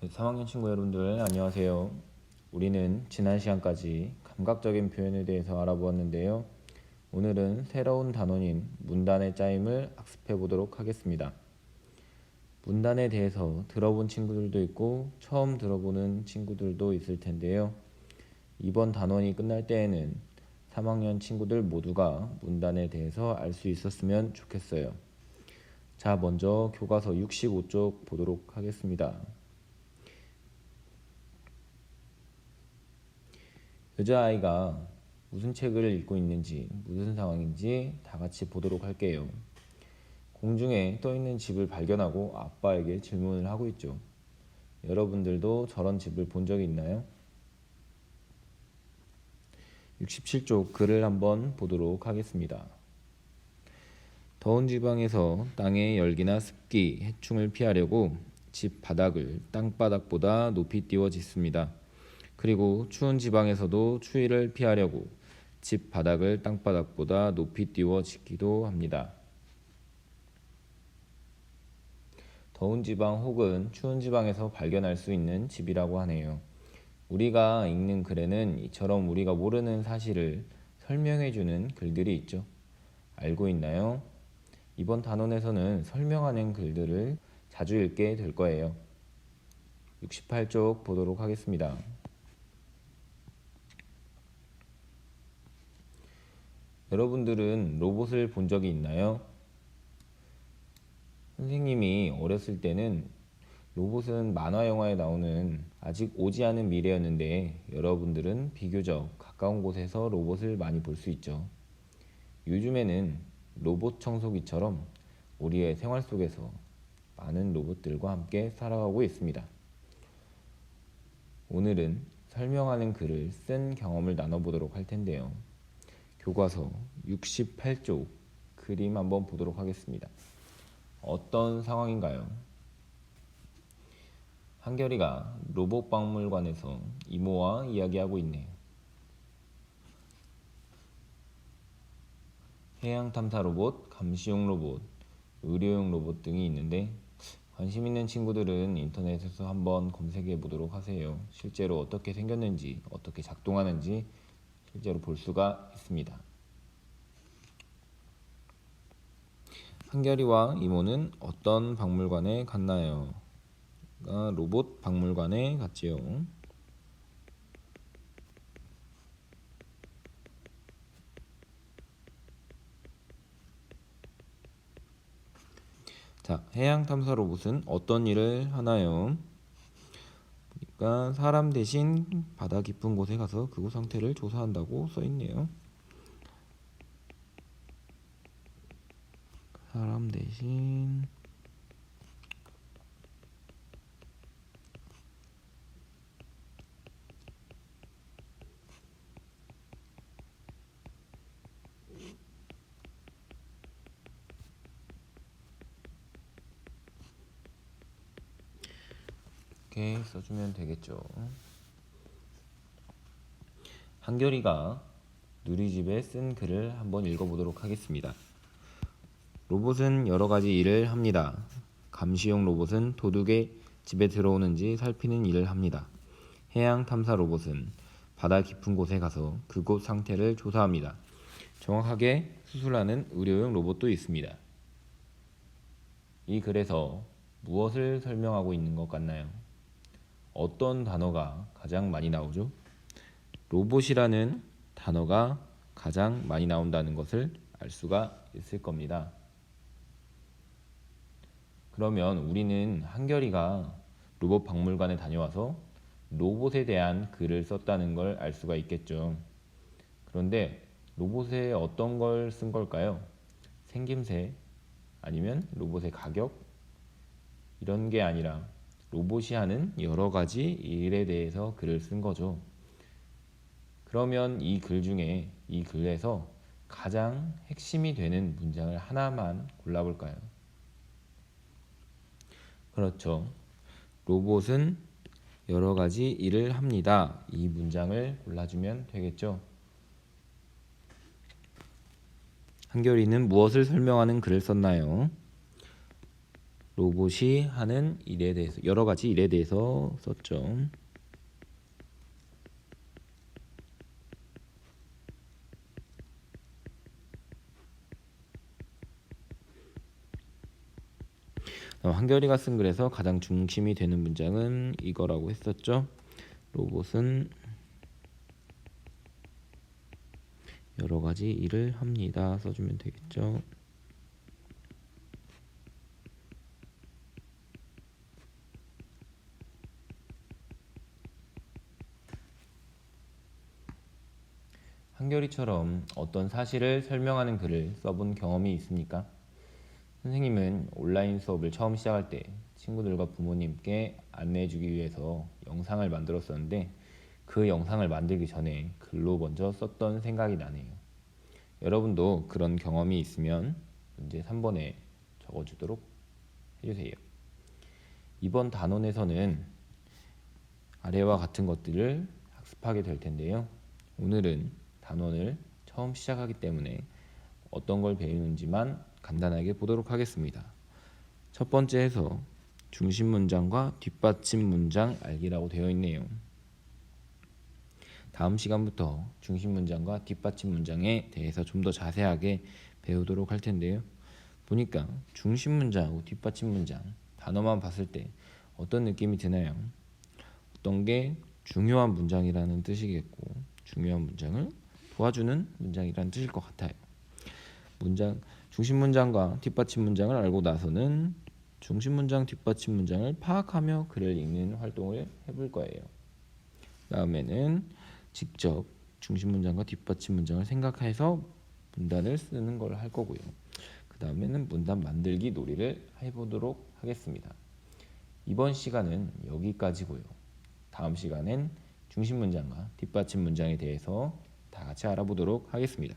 3학년 친구 여러분들 안녕하세요. 우리는 지난 시간까지 감각적인 표현에 대해서 알아보았는데요. 오늘은 새로운 단원인 문단의 짜임을 학습해 보도록 하겠습니다. 문단에 대해서 들어본 친구들도 있고 처음 들어보는 친구들도 있을 텐데요. 이번 단원이 끝날 때에는 3학년 친구들 모두가 문단에 대해서 알 수 있었으면 좋겠어요. 자, 먼저 교과서 65쪽 보도록 하겠습니다. 여자아이가 무슨 책을 읽고 있는지, 무슨 상황인지 다 같이 보도록 할게요. 공중에 떠있는 집을 발견하고 아빠에게 질문을 하고 있죠. 여러분들도 저런 집을 본 적이 있나요? 67쪽 글을 한번 보도록 하겠습니다. 더운 지방에서 땅의 열기나 습기, 해충을 피하려고 집 바닥을 땅바닥보다 높이 띄워 짓습니다. 그리고 추운 지방에서도 추위를 피하려고 집 바닥을 땅바닥보다 높이 띄워 짓기도 합니다. 더운 지방 혹은 추운 지방에서 발견할 수 있는 집이라고 하네요. 우리가 읽는 글에는 이처럼 우리가 모르는 사실을 설명해주는 글들이 있죠. 알고 있나요? 이번 단원에서는 설명하는 글들을 자주 읽게 될 거예요. 68쪽 보도록 하겠습니다. 여러분들은 로봇을 본 적이 있나요? 선생님이 어렸을 때는 로봇은 만화 영화에 나오는 아직 오지 않은 미래였는데 여러분들은 비교적 가까운 곳에서 로봇을 많이 볼 수 있죠. 요즘에는 로봇 청소기처럼 우리의 생활 속에서 많은 로봇들과 함께 살아가고 있습니다. 오늘은 설명하는 글을 쓴 경험을 나눠보도록 할 텐데요. 교과서 68쪽 그림 한번 보도록 하겠습니다. 어떤 상황인가요? 한결이가 로봇 박물관에서 이모와 이야기하고 있네요. 해양 탐사 로봇, 감시용 로봇, 의료용 로봇 등이 있는데 관심 있는 친구들은 인터넷에서 한번 검색해 보도록 하세요. 실제로 어떻게 생겼는지, 어떻게 작동하는지 실제로 볼 수가 있습니다. 한결이와 이모는 어떤 박물관에 갔나요? 로봇 박물관에 갔지요. 자, 해양 탐사 로봇은 어떤 일을 하나요? 그러니까 사람 대신 바다 깊은 곳에 가서 그곳 상태를 조사한다고 써 있네요. 사람 대신 이렇게 써주면 되겠죠. 한결이가 누리집에 쓴 글을 한번 읽어보도록 하겠습니다. 로봇은 여러 가지 일을 합니다. 감시용 로봇은 도둑이 집에 들어오는지 살피는 일을 합니다. 해양 탐사 로봇은 바다 깊은 곳에 가서 그곳 상태를 조사합니다. 정확하게 수술하는 의료용 로봇도 있습니다. 이 글에서 무엇을 설명하고 있는 것 같나요? 어떤 단어가 가장 많이 나오죠? 로봇이라는 단어가 가장 많이 나온다는 것을 알 수가 있을 겁니다. 그러면 우리는 한결이가 로봇 박물관에 다녀와서 로봇에 대한 글을 썼다는 걸 알 수가 있겠죠. 그런데 로봇에 어떤 걸 쓴 걸까요? 생김새 아니면 로봇의 가격? 이런 게 아니라 로봇이 하는 여러 가지 일에 대해서 글을 쓴 거죠. 그러면 이 글 중에 이 글에서 가장 핵심이 되는 문장을 하나만 골라볼까요? 그렇죠. 로봇은 여러 가지 일을 합니다. 이 문장을 골라주면 되겠죠. 한결이는 무엇을 설명하는 글을 썼나요? 로봇이 하는 일에 대해서, 여러 가지 일에 대해서 썼죠. 한결이가 쓴 글에서 가장 중심이 되는 문장은 이거라고 했었죠. 로봇은 여러 가지 일을 합니다. 써주면 되겠죠. 한결이처럼 어떤 사실을 설명하는 글을 써본 경험이 있습니까? 선생님은 온라인 수업을 처음 시작할 때 친구들과 부모님께 안내해주기 위해서 영상을 만들었었는데 그 영상을 만들기 전에 글로 먼저 썼던 생각이 나네요. 여러분도 그런 경험이 있으면 문제 3번에 적어주도록 해주세요. 이번 단원에서는 아래와 같은 것들을 학습하게 될 텐데요. 오늘은 단원을 처음 시작하기 때문에 어떤 걸 배우는지만 간단하게 보도록 하겠습니다. 첫 번째에서 중심 문장과 뒷받침 문장 알기라고 되어 있네요. 다음 시간부터 중심 문장과 뒷받침 문장에 대해서 좀 더 자세하게 배우도록 할 텐데요. 보니까 중심 문장하고 뒷받침 문장 단어만 봤을 때 어떤 느낌이 드나요? 어떤 게 중요한 문장이라는 뜻이겠고 중요한 문장을 도와주는 문장이라는 뜻일 것 같아요. 중심 문장과 뒷받침 문장을 알고 나서는 중심 문장, 뒷받침 문장을 파악하며 글을 읽는 활동을 해볼 거예요. 다음에는 직접 중심 문장과 뒷받침 문장을 생각해서 문단을 쓰는 걸 할 거고요. 그 다음에는 문단 만들기 놀이를 해보도록 하겠습니다. 이번 시간은 여기까지고요. 다음 시간엔 중심 문장과 뒷받침 문장에 대해서 다 같이 알아보도록 하겠습니다.